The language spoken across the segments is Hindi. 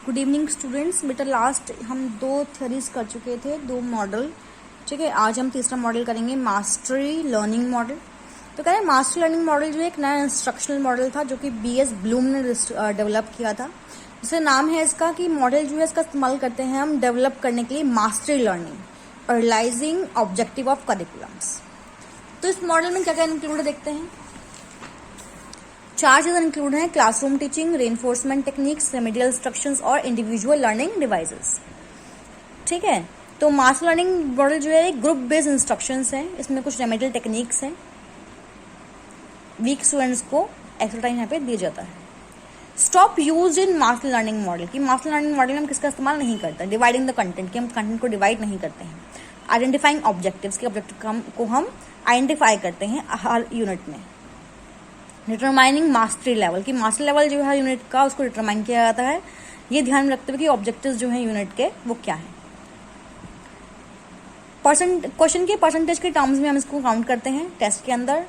Good evening students. बेटा लास्ट हम 2 थ्योरीज कर चुके थे, 2 मॉडल। ठीक है, आज हम तीसरा मॉडल करेंगे, मास्टरी लर्निंग मॉडल। तो कह रहे हैं मास्टरी लर्निंग मॉडल जो एक नया इंस्ट्रक्शनल मॉडल था जो कि BS ब्लूम ने डेवलप किया था। जिसका नाम है इसका कि मॉडल जो है इसका इस्तेमाल करते हैं हम डेवलप करने के लिए मास्टरी लर्निंग और रियलाइजिंग ऑब्जेक्टिव ऑफ करिकुलम्स। तो इस मॉडल में क्या क्या इंक्लूड देखते हैं। 4 चीजें इंक्लूड हैं: classroom teaching, reinforcement techniques, remedial instructions और इंडिविजुअल लर्निंग डिवाइसेस। ठीक है, तो मास लर्निंग मॉडल जो है ग्रुप बेस्ड इंस्ट्रक्शंस है, इसमें कुछ रेमेडियल टेक्निक्स हैं, वीक स्टूडेंट्स को एक्स्ट्रा टाइम यहाँ पे दिया जाता है। Stop use in mass learning model की मास लर्निंग मॉडल में हम किसका इस्तेमाल नहीं करते। डिवाइडिंग द कंटेंट की हम कंटेंट को डिवाइड नहीं करते हैं। आइडेंटिफाइंग ऑब्जेक्टिव्स के ऑब्जेक्टिव को हम आइडेंटिफाई करते हैं हर यूनिट में। डिटरमाइनिंग मास्टरी लेवल की मास्टरी लेवल जो है यूनिट का उसको डिटरमाइन किया जाता है, ये ध्यान में रखते हुए कि ऑब्जेक्टिव्स जो है यूनिट के वो क्या है। क्वेश्चन के परसेंटेज के टर्म्स में हम इसको काउंट करते हैं टेस्ट के अंदर।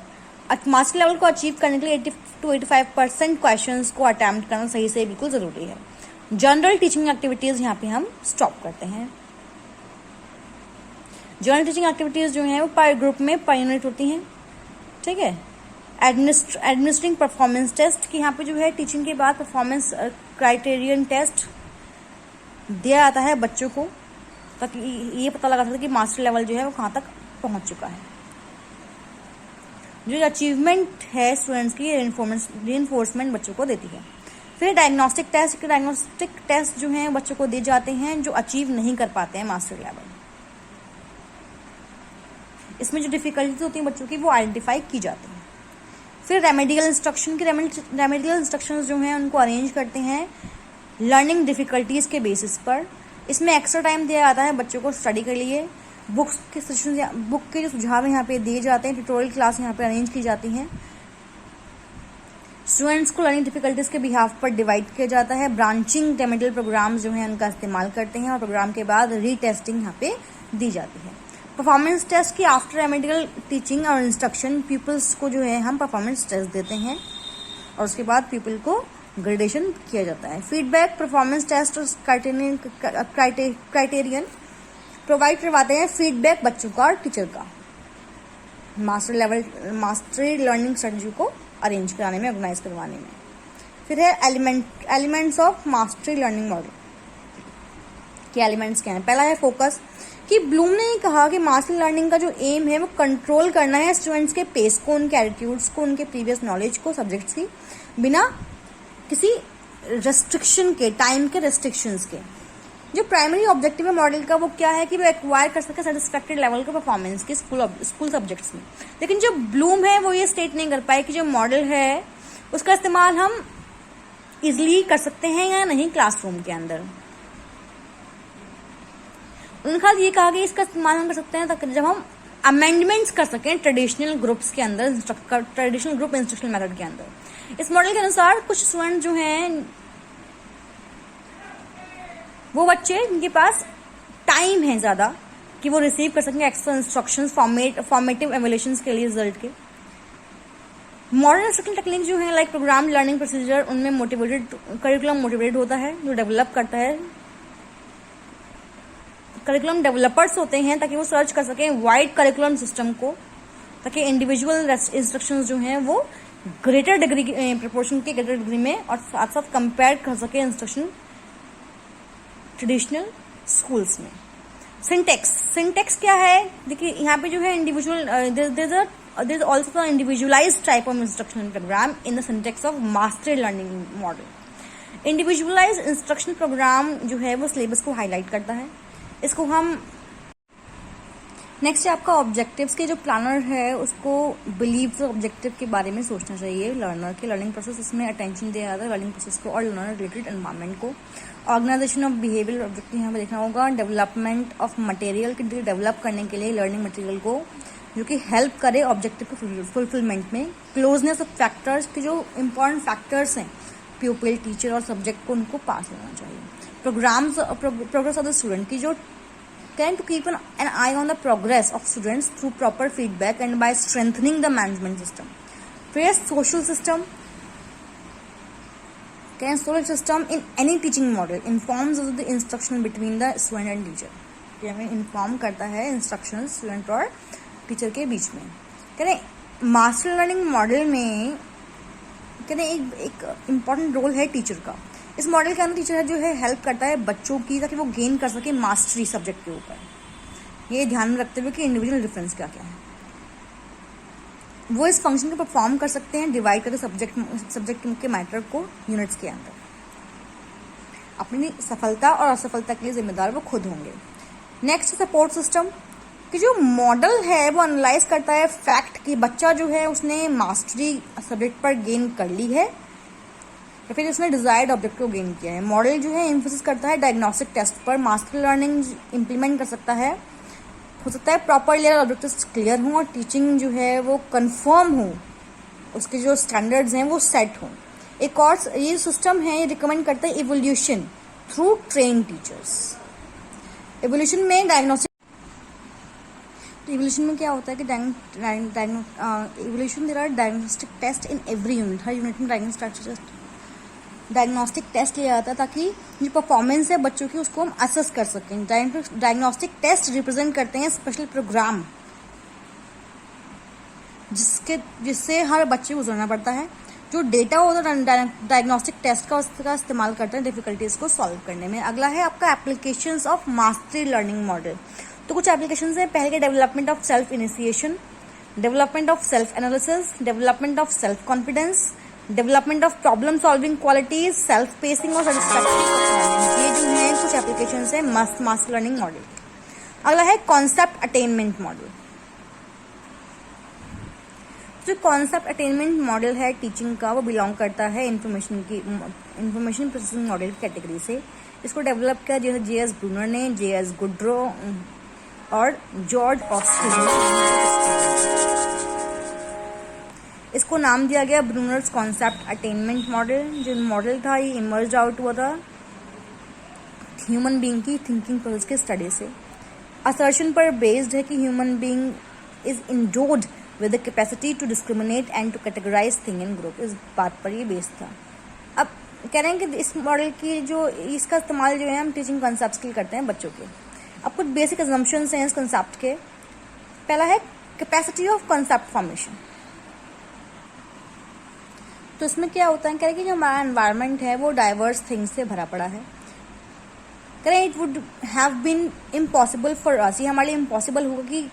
मास्टरी लेवल को अचीव करने के लिए 80 to 85% क्वेश्चंस को अटेम्प्ट करना सही से बिल्कुल जरूरी है। जनरल टीचिंग एक्टिविटीज यहाँ पे हम स्टॉप करते हैं। जनरल टीचिंग एक्टिविटीज जो है वो पर ग्रुप में पर यूनिट होती हैं। ठीक है, एडमिनिस्ट्रिंग परफॉर्मेंस टेस्ट की यहाँ पे जो है टीचिंग के बाद परफॉर्मेंस क्राइटेरियन टेस्ट दिया जाता है बच्चों को, ताकि ये पता लगा सके कि मास्टर लेवल जो है वो कहाँ तक पहुंच चुका है। जो अचीवमेंट है स्टूडेंट्स की रेनफोर्समेंट बच्चों को देती है। फिर डायग्नोस्टिक टेस्ट जो है बच्चों को दिए जाते हैं जो अचीव नहीं कर पाते हैं मास्टर लेवल। इसमें जो डिफिकल्टीज होती हैं बच्चों की वो आइडेंटिफाई की जाती है। फिर रेमेडियल इंस्ट्रक्शंस जो हैं उनको अरेंज करते हैं लर्निंग डिफिकल्टीज के बेसिस पर। इसमें एक्स्ट्रा टाइम दिया जाता है बच्चों को स्टडी के लिए। बुक के जो सुझाव यहाँ पे दिए जाते हैं, ट्यूटोरियल क्लास यहाँ पे अरेंज की जाती हैं। स्टूडेंट्स को लर्निंग डिफिकल्टीज के बिहाफ पर डिवाइड किया जाता है। ब्रांचिंग रेमेडियल प्रोग्राम्स जो हैं उनका इस्तेमाल करते हैं और प्रोग्राम के बाद रीटेस्टिंग यहाँ पे दी जाती है। परफॉर्मेंस टेस्ट की आफ्टर रेमेडियल टीचिंग और इंस्ट्रक्शन पीपल्स को जो है हम परफॉर्मेंस टेस्ट देते हैं और उसके बाद पीपल को ग्रेडेशन किया जाता है। फीडबैक, परफॉर्मेंस टेस्ट और क्राइटेरियन प्रोवाइड करवाते हैं फीडबैक बच्चों का और टीचर का मास्टरी लर्निंग स्ट्रेटजी को अरेंज कराने में, ऑर्गेनाइज करवाने में। फिर है elements of mastery learning model के एलिमेंट्स क्या है। पहला है फोकस, कि ब्लूम ने कहा कि मास्टरी लर्निंग का जो एम है वो कंट्रोल करना है स्टूडेंट्स के पेस को, उनके एटीट्यूड्स को, उनके प्रीवियस नॉलेज को, सब्जेक्ट्स की, बिना किसी रेस्ट्रिक्शन के, टाइम के रेस्ट्रिक्शंस के। जो प्राइमरी ऑब्जेक्टिव है मॉडल का वो क्या है कि वो एक्वायर कर सके सेटिस्फैक्टरी लेवल का परफॉर्मेंस के स्कूल सब्जेक्ट्स में। लेकिन जो ब्लूम है वो ये स्टेट नहीं कर पाए कि जो मॉडल है उसका इस्तेमाल हम इजिली कर सकते हैं या नहीं क्लासरूम के अंदर। उनका ये कहा कि इसका इस्तेमाल हम कर सकते हैं तक जब हम अमेंडमेंट्स कर सकें ट्रेडिशनल ग्रुप्स के अंदर, ट्रेडिशनल ग्रुप इंस्ट्रक्शनल मेथड के अंदर। इस मॉडल के अनुसार कुछ स्टूडेंट जो हैं वो बच्चे जिनके पास टाइम है ज्यादा कि वो रिसीव कर सकें एक्स्ट्रा इंस्ट्रक्शंस फॉर्मेटिव एवल्यूशंस के लिए रिजल्ट के। मॉडर्न इंस्ट्रक्शन टेक्निक जो है लाइक प्रोग्राम लर्निंग प्रोसीजर, उनमें करिकुलम मोटिवेटेड होता है, जो डेवलप करता है। करिकुलम डेवलपर्स होते हैं ताकि वो सर्च कर सकें वाइड करिकुलम सिस्टम को, ताकि इंडिविजुअल इंस्ट्रक्शंस जो हैं वो ग्रेटर डिग्री प्रोपोर्शन के ग्रेटर डिग्री में और साथ साथ कंपेयर कर सके इंस्ट्रक्शन ट्रेडिशनल स्कूल्स में। सिंटेक्स क्या है, देखिए यहाँ पे जो है individual there is also individualised type of instructional program in the syntax of mastery learning model. Individualised instruction program जो है वो सिलेबस को हाईलाइट करता है। इसको हम नेक्स्ट है आपका ऑब्जेक्टिव्स के जो प्लानर है उसको बिलीव्स ऑब्जेक्टिव के बारे में सोचना चाहिए लर्नर के। लर्निंग प्रोसेस, इसमें अटेंशन दिया जाता है लर्निंग प्रोसेस को और लर्नर रिलेटेड एनवायरनमेंट को। ऑर्गेनाइजेशन ऑफ बिहेवियर ऑब्जेक्टिव यहाँ पे देखना होगा। डेवलपमेंट ऑफ मटेरियल के डेवलप करने के लिए लर्निंग मटेरियल को जो कि हेल्प करे ऑब्जेक्टिव के फुलफिलमेंट में। क्लोजनेस ऑफ फैक्टर्स की जो इंपॉर्टेंट फैक्टर्स हैं प्यूपिल, टीचर और सब्जेक्ट को उनको पास होना चाहिए। प्रोग्रेस ऑफ द स्टूडेंट की जो tend to keep an eye on the progress of students through proper feedback and by strengthening the management system. फिर social system Can solid system in any teaching model informs of the instruction between the student and teacher. ये हमें इन्फॉर्म करता है इंस्ट्रक्शन स्टूडेंट और टीचर के बीच में. करें मास्टर लर्निंग मॉडल में करें एक इम्पॉर्टेंट रोल है टीचर का. इस मॉडल के अंदर टीचर जो है हेल्प करता है बच्चों की ताकि वो गेन कर सके मास्टरी सब्जेक्ट के ऊपर. ये ध्यान में रखते हुए कि इंडिविजुअल डिफरेंस क्या क्या है वो इस फंक्शन को परफॉर्म कर सकते हैं डिवाइड करके सब्जेक्ट के मैटर को यूनिट्स के अंदर. अपनी सफलता और असफलता के लिए जिम्मेदार वो खुद होंगे. नेक्स्ट सपोर्ट सिस्टम कि जो मॉडल है वो एनालाइज करता है फैक्ट कि बच्चा जो है उसने मास्टरी सब्जेक्ट पर गेन कर ली है या फिर उसने डिजायर्ड ऑब्जेक्ट को गेन किया है. मॉडल जो है एम्फोसिस करता है डायग्नोस्टिक टेस्ट पर. मास्टर लर्निंग इम्प्लीमेंट कर सकता है हो सकता है प्रॉपर लेयर ऑब्जेक्टिव्स क्लियर हों और टीचिंग जो है वो कंफर्म हो, उसके जो स्टैंडर्ड्स हैं वो सेट हों. एक और ये सिस्टम है ये रिकमेंड करता है evolution through train teachers. Evolution में डायग्नोस्टिक इवोल्यूशन में क्या होता है कि evolution there are diagnostic test in every unit. हर यूनिट में डायग्नोस्टिक टेस्ट लिया जाता है ताकि जो परफॉर्मेंस है बच्चों की उसको हम असेस कर सकें. डायग्नोस्टिक टेस्ट रिप्रेजेंट करते हैं स्पेशल प्रोग्राम जिससे हर बच्चे को गुजरना पड़ता है. जो डेटा होता है डायग्नोस्टिक टेस्ट का उसका इस्तेमाल करते हैं डिफिकल्टीज को सॉल्व करने में. अगला है आपका applications of mastery learning model. तो कुछ एप्लीकेशंस हैं. पहले के development of self initiation, development of self analysis, development of self confidence, development of problem solving qualities, self pacing और सेटिस्फैक्टरी परफॉर्मेंस. ये जो है कुछ एप्लीकेशंस हैं मास्टर लर्निंग मॉडल. अगला है कॉन्सेप्ट अटेनमेंट मॉडल. जो कॉन्सेप्ट अटेनमेंट मॉडल है टीचिंग का वो बिलोंग करता है इंफॉर्मेशन प्रोसेसिंग मॉडल की कैटेगरी से. इसको डेवलप किया जे.एस. ब्रूनर ने, जे.एस. गुड्रो और जॉर्ज ऑस्टिन ने. इसको नाम दिया गया ब्रूनर्स कॉन्सेप्ट अटेनमेंट मॉडल. जो मॉडल था ये इमर्ज आउट हुआ था ह्यूमन बीइंग की थिंकिंग प्रोसेस के स्टडी से. असर्शन पर बेस्ड है कि human being is endured with the capacity to discriminate and to categorise thing in group. इस बात पर ये बेस्ड था. अब कह रहे हैं कि इस मॉडल की जो इसका इस्तेमाल जो है हम टीचिंग कॉन्सेप्ट्स के लिए करते हैं बच्चों के. अब कुछ बेसिक अजम्पशंस हैं इस कॉन्सेप्ट के. पहला है कैपेसिटी ऑफ कॉन्सेप्ट फॉर्मेशन. तो इसमें क्या होता है कह रहे कि जो हमारा एनवायरनमेंट है वो डाइवर्स थिंग्स से भरा पड़ा है. करें it would have been impossible for us. ये हमारे लिए इम्पॉसिबल होगा कि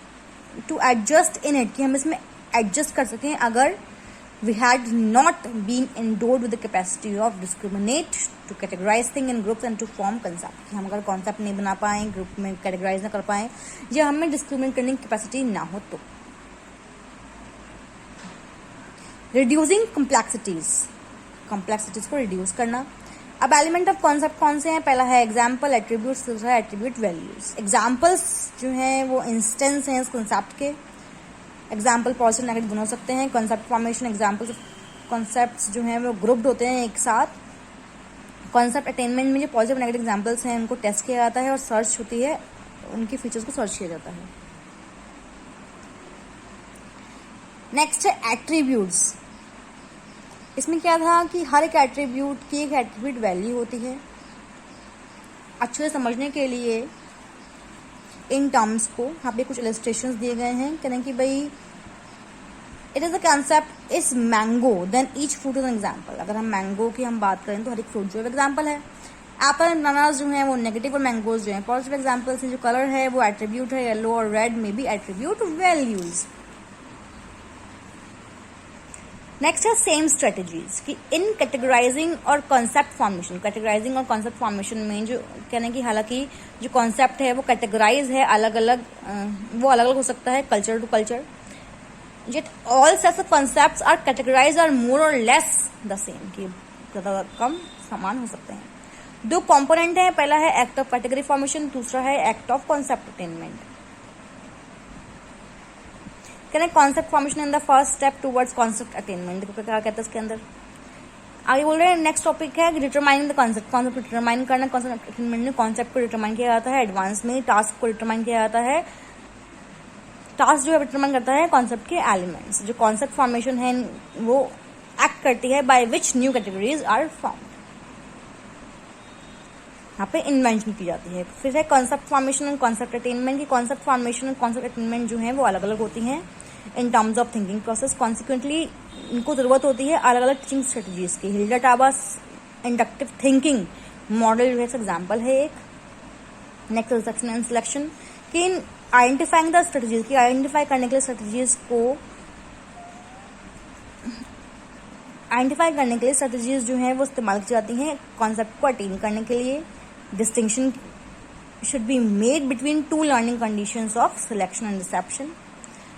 टू एडजस्ट इन इट कि हम इसमें एडजस्ट कर सकें अगर we had not been endowed with the capacity of discriminate to categorise thing in groups and to form concept. हम अगर कॉन्सेप्ट नहीं बना पाए, ग्रुप में कैटेगराइज ना कर पाए या हमें डिस्क्रिमिनेट करने की कैपेसिटी ना हो तो. रिड्यूसिंग कम्प्लेक्सिटीज को रिड्यूस करना. अब एलिमेंट ऑफ कॉन्सेप्ट कौन से हैं? पहला है एग्जाम्पल, एट्रीब्यूट्स, दूसरा है एट्रीब्यूट वैल्यूज. एग्जाम्पल्स जो हैं वो इंस्टेंस हैं इस कॉन्सेप्ट के. एग्जाम्पल पॉजिटिव नेगेटिव दोनों हो सकते हैं. कॉन्सेप्ट फॉर्मेशन एग्जाम्पल्स कॉन्सेप्ट्स जो हैं वो ग्रुप्ड होते हैं एक साथ. कॉन्सेप्ट अटेनमेंट में जो पॉजिटिव नेगेटिव एग्जाम्पल्स हैं उनको टेस्ट किया जाता है और सर्च होती है, उनकी फीचर्स को सर्च किया जाता है. नेक्स्ट है एट्रीब्यूट्स. इसमें क्या था कि हर एक एट्रीब्यूट की एक एट्रीब्यूट वैल्यू होती है. अच्छे से समझने के लिए इन टर्म्स को यहाँ पे कुछ इलस्ट्रेशंस दिए गए हैं. कहें कि भाई it is a concept is mango then each fruit is an example. अगर हम मैंगो की हम बात करें तो हर एक फ्रूट जो है एग्जाम्पल है. एप्पल एंड बनानास जो है वो नेगेटिव और मैंगोज जो है पॉजिटिव एग्जाम्पल्स हैं. जो कलर है वो एट्रीब्यूट है. येलो और रेड में भी एट्रीब्यूट वैल्यूज. नेक्स्ट है सेम स्ट्रेटेजीज कि इन कैटेगराइजिंग और कॉन्सेप्ट फॉर्मेशन. कैटेगराइजिंग और कॉन्सेप्ट फॉर्मेशन में जो कहने की हालांकि जो कॉन्सेप्ट है वो कैटेगराइज है अलग अलग, वो अलग अलग हो सकता है culture to culture. yet all sets of concepts are categorized are more or less the same कि ज़्यादा कम समान हो सकते हैं. दो कंपोनेंट हैं. पहला है एक्ट ऑफ कैटेगरी फॉर्मेशन, दूसरा है act of concept attainment. Concept formation in the first step towards concept attainment. देखो क्या कहता है इसके अंदर. आगे बोल रहे हैं नेक्स्ट टॉपिक है डिटरमाइनिंग द कॉन्सेप्ट. कॉन्सेप्ट को डिटरमाइन करना. कॉन्सेप्ट अटेनमेंट में कॉन्सेप्ट को डिटरमाइन किया जाता है. एडवांस में टास्क को डिटरमाइन किया जाता है. टास्क जो है डिटरमाइन करता है कॉन्सेप्ट के एलिमेंट्स. जो कॉन्सेप्ट फॉर्मेशन है वो एक्ट करती है by which new categories are formed. यहाँ पे इन्वेंशन की जाती है। फिर है concept formation and concept attainment की कॉन्सेप्ट फॉर्मेशन और कॉन्सेप्ट अटेनमेंट जो है वो अलग अलग होती हैं in terms of thinking process. Consequently इनको जरूरत होती है अलग अलग टीचिंग स्ट्रेटजीज की। Hilda Taba's inductive thinking model जो है एग्जाम्पल है एक। नेक्स्ट रिसेप्शन एंड सिलेक्शन कि इन आइडेंटिफाइंग द स्ट्रेटजीज की आइडेंटिफाई करने के लिए स्ट्रेटजीज जो हैं वो इस्तेमाल की जाती हैं कॉन्सेप्ट को अटेन करने के लिए। Distinction should be made between two learning conditions of selection and reception.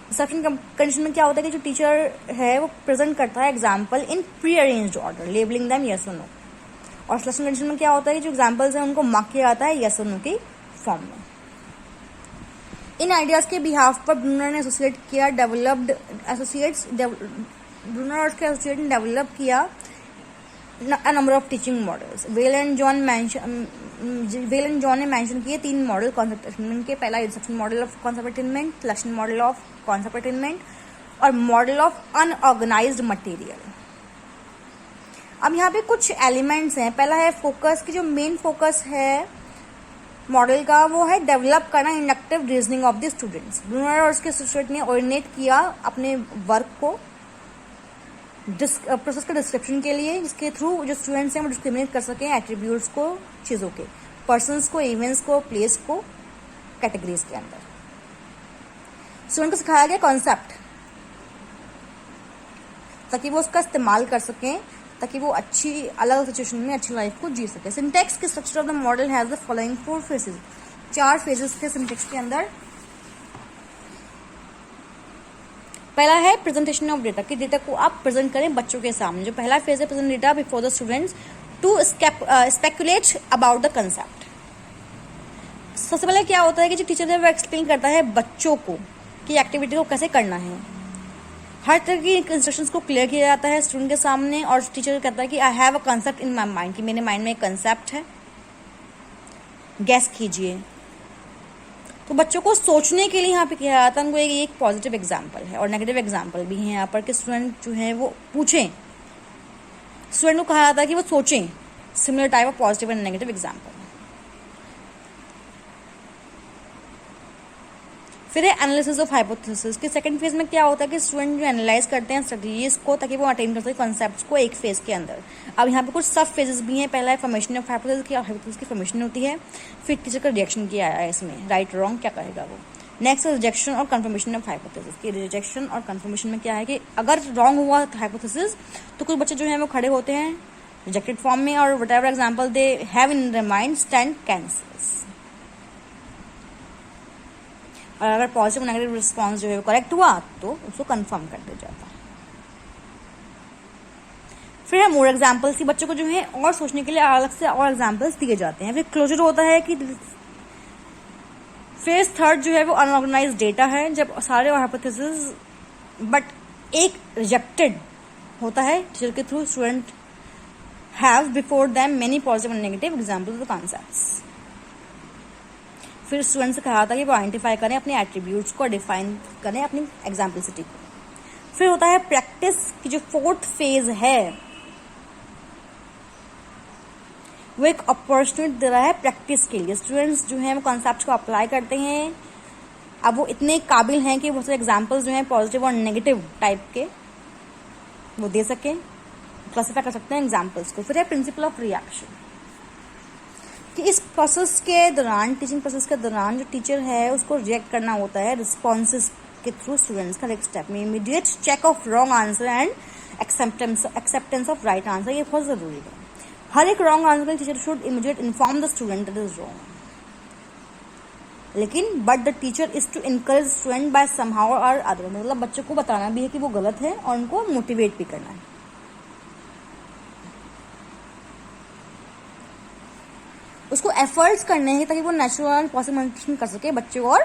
Reception condition में क्या होता है कि जो टीचर है वो प्रेजेंट करता है example in pre arranged order labelling them yes और नो। और सिलेक्शन कंडीशन में क्या होता है कि जो एग्जाम्पल्स हैं उनको मार्क किया जाता है यस और नो की फॉर्म में। इन आइडियाज के बिहाफ पर ब्रूनर ने एसोसिएट किया ब्रूनर और उसके एसोसिएट ने डेवलप किया a number of teaching models. Well and John ने मेंशन किए 3 मॉडल कॉन्सेप्ट अटेनमेंट के। पहला reception model of concept attainment, selection model of concept attainment और मॉडल ऑफ अनऑर्गेनाइज्ड मटेरियल। अब यहाँ पे कुछ एलिमेंट्स हैं। पहला है फोकस की जो मेन फोकस है मॉडल का वो है डेवलप करना inductive reasoning of the students. Bruner और उसके एसोसिएट ने ओरिजिनेट किया अपने वर्क को प्रोसेस का डिस्क्रिप्शन के लिए जिसके थ्रू जो स्टूडेंट्स हैं वो डिस्क्रिमिनेट कर सकें एट्रीब्यूट्स को, चीज़ों के, पर्सन्स को, इवेंट्स को, प्लेस को कैटेगरीज के अंदर। स्टूडेंट को सिखाया गया कॉन्सेप्ट ताकि वो उसका इस्तेमाल कर सकें ताकि वो अच्छी अलग सिचुएशन में अच्छी लाइफ को जी सके। सिंटेक्स के structure of the model has the following 4 phases. 4 phases थे सिंटेक्स के अंदर। पहला है प्रेजेंटेशन ऑफ डेटा कि डेटा को आप प्रेजेंट करें बच्चों के सामने। जो पहला फेज है present data before the students to speculate about the concept. सबसे पहले क्या होता है कि जो टीचर है वो एक्सप्लेन करता है बच्चों को कि एक्टिविटी को कैसे करना है। हर तरह की इंस्ट्रक्शंस को क्लियर किया जाता है स्टूडेंट के सामने और टीचर कहता है कि I have a concept in my mind कि मेरे माइंड में एक कंसेप्ट है, गैस कीजिए। तो बच्चों को सोचने के लिए यहाँ पे किया जाता है। उनको एक पॉजिटिव एग्जाम्पल है और नेगेटिव एग्जाम्पल भी है यहाँ पर कि स्टूडेंट जो है वो पूछें। स्टूडेंट को कहा जाता है कि वो सोचें similar type of positive and negative example. फिर है एनालिसिस ऑफ हाइपोथेसिस कि सेकंड फेज में क्या होता है कि स्टूडेंट जो एनालाइज करते हैं स्ट्रेटजीज को ताकि वो अटेन कर सके कॉन्सेप्ट्स को एक फेज के अंदर। अब यहाँ पे कुछ सब फेजेस भी हैं। पहला है फॉर्मेशन ऑफ हाइपोथेसिस की हाइपोथेसिस की फॉर्मेशन होती है। फिर टीचर का रिजेक्शन किया आया है इसमें, राइट रॉन्ग क्या करेगा वो। नेक्स्ट रिजेक्शन और कन्फर्मेशन ऑफ हाइपोथेसिस की रिजेक्शन और कन्फर्मेशन में क्या है कि अगर रॉन्ग हुआ हाइपोथेसिस तो कुछ बच्चे जो हैं वो खड़े होते हैं रिजेक्टेड फॉर्म में और what ever example they have in their mind stand cancels. और अगर पॉजिटिव नेगेटिव रिस्पॉन्स जो है वो करेक्ट हुआ तो उसको कंफर्म कर दिया जाता है। फिर है मोर एग्जाम्पल्स की बच्चों को जो है और सोचने के लिए अलग से और एग्जाम्पल्स दिए जाते हैं। फिर क्लोजर होता है कि फेज थर्ड जो है वो अनऑर्गेनाइज डेटा है जब सारे हाइपोथेसिस बट एक रिजेक्टेड होता है टीचर के through student have before them many positive and negative examples of the concepts. फिर स्टूडेंट से कहा था कि वो आइडेंटिफाई करें अपने एट्रीब्यूट्स को, डिफाइन करें अपनी एग्जाम्पलिसिटी को। फिर होता है प्रैक्टिस की जो 4th फेज है वो एक अपॉर्चुनिटी दे रहा है प्रैक्टिस के लिए। स्टूडेंट्स जो हैं वो कॉन्सेप्ट को अप्लाई करते हैं। अब वो इतने काबिल हैं कि बहुत सारे एग्जाम्पल्स जो हैं पॉजिटिव और नेगेटिव टाइप के वो दे सकें, क्लासीफाई कर सकते हैं एग्जाम्पल्स को। फिर है प्रिंसिपल ऑफ रिएक्शन कि इस प्रोसेस के दौरान, टीचिंग प्रोसेस के दौरान जो टीचर है उसको रिएक्ट करना होता है रिस्पॉन्सेज के थ्रू स्टूडेंट्स का एक स्टेप में। Immediate check of wrong answer and acceptance of right answer, ये बहुत जरूरी है। हर एक wrong answer teacher should immediate inform the student that is wrong, लेकिन but the teacher is to encourage student by somehow और अदर, मतलब बच्चों को बताना भी है कि वो गलत है और उनको मोटिवेट भी करना है। उसको एफर्ट्स करने हैं ताकि वो नेचुरल एंड पॉसिबल इंटरेक्शन कर सके बच्चे और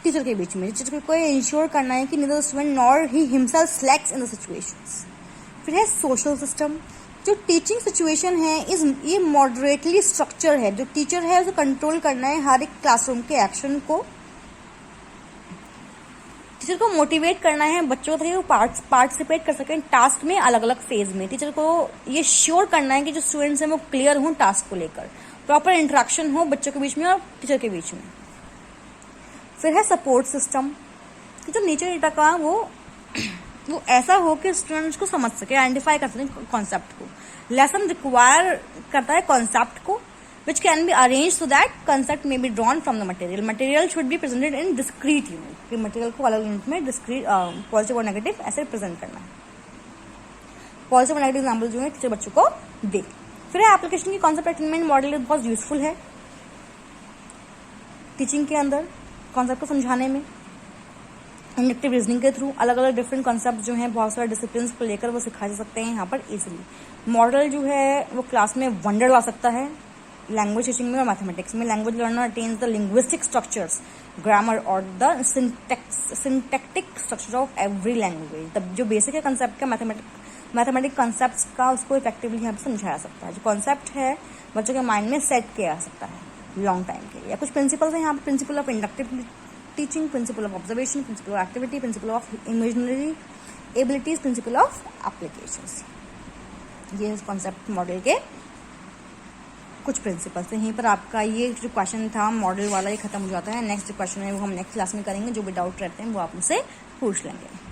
टीचर के बीच में। टीचर को इंश्योर करना है कि neither the student nor he himself selects in the situations. फिर है सोशल सिस्टम। जो टीचिंग सिचुएशन है ये मॉडरेटली स्ट्रक्चर है। जो टीचर है उसे कंट्रोल करना है हर एक क्लासरूम के एक्शन को। टीचर को मोटिवेट करना है बच्चों को पार्टिसिपेट कर सकें टास्क में अलग अलग फेज में। टीचर को ये श्योर करना है कि जो स्टूडेंट्स हैं वो क्लियर हों टास्क को लेकर। प्रॉपर इंटरेक्शन हो बच्चों के बीच में और टीचर के बीच में। फिर है सपोर्ट सिस्टम, कि जो नेचर डेटा का वो ऐसा हो कि स्टूडेंट्स को समझ सके, आइडेंटिफाई कर सके कॉन्सेप्ट को। लेसन रिक्वायर करता है कॉन्सेप्ट को, which can be arranged so that concept may be drawn from the material. Material should be presented in discrete unit, कि material को अलग यूनिट में discrete पॉजिटिव और नेगेटिव ऐसे प्रेजेंट करना है। पॉजिटिव और नेगेटिव एग्जाम्पल जो है टीचर बच्चों को दे। फिर एप्लीकेशन की कॉन्सेप्ट अटेनमेंट मॉडल बहुत यूजफुल है टीचिंग के अंदर, कॉन्सेप्ट को समझाने में। इंडक्टिव रीजनिंग के थ्रू अलग अलग डिफरेंट कॉन्सेप्ट जो हैं बहुत सारे डिसिप्लिन को लेकर वो सिखाए जा सकते हैं यहाँ पर इजीली। मॉडल जो है वो क्लास में वंडर ला सकता है लैंग्वेज टीचिंग में और मैथमेटिक्स में। Language learner attends the linguistic structures, grammar और the syntactic structure of every language. तब जो बेसिक है कंसेप्ट का मैथमेटिक कॉन्सेप्ट्स का उसको इफेक्टिवली यहाँ पर समझाया सकता है। जो कॉन्सेप्ट है बच्चों के माइंड में सेट किया जा सकता है लॉन्ग टाइम के लिए। या कुछ प्रिंसिपल्स हैं यहाँ पर, principle of inductive teaching, principle of observation, principle of activity, principle of imaginary abilities, principle of applications. ये कॉन्सेप्ट मॉडल के कुछ प्रिंसिपल्स हैं। यहीं पर आपका ये जो क्वेश्चन था मॉडल वाला ये खत्म हो जाता है। नेक्स्ट जो क्वेश्चन है वो हम नेक्स्ट क्लास में करेंगे। जो भी डाउट रहते हैं वो आप मुझसे पूछ लेंगे।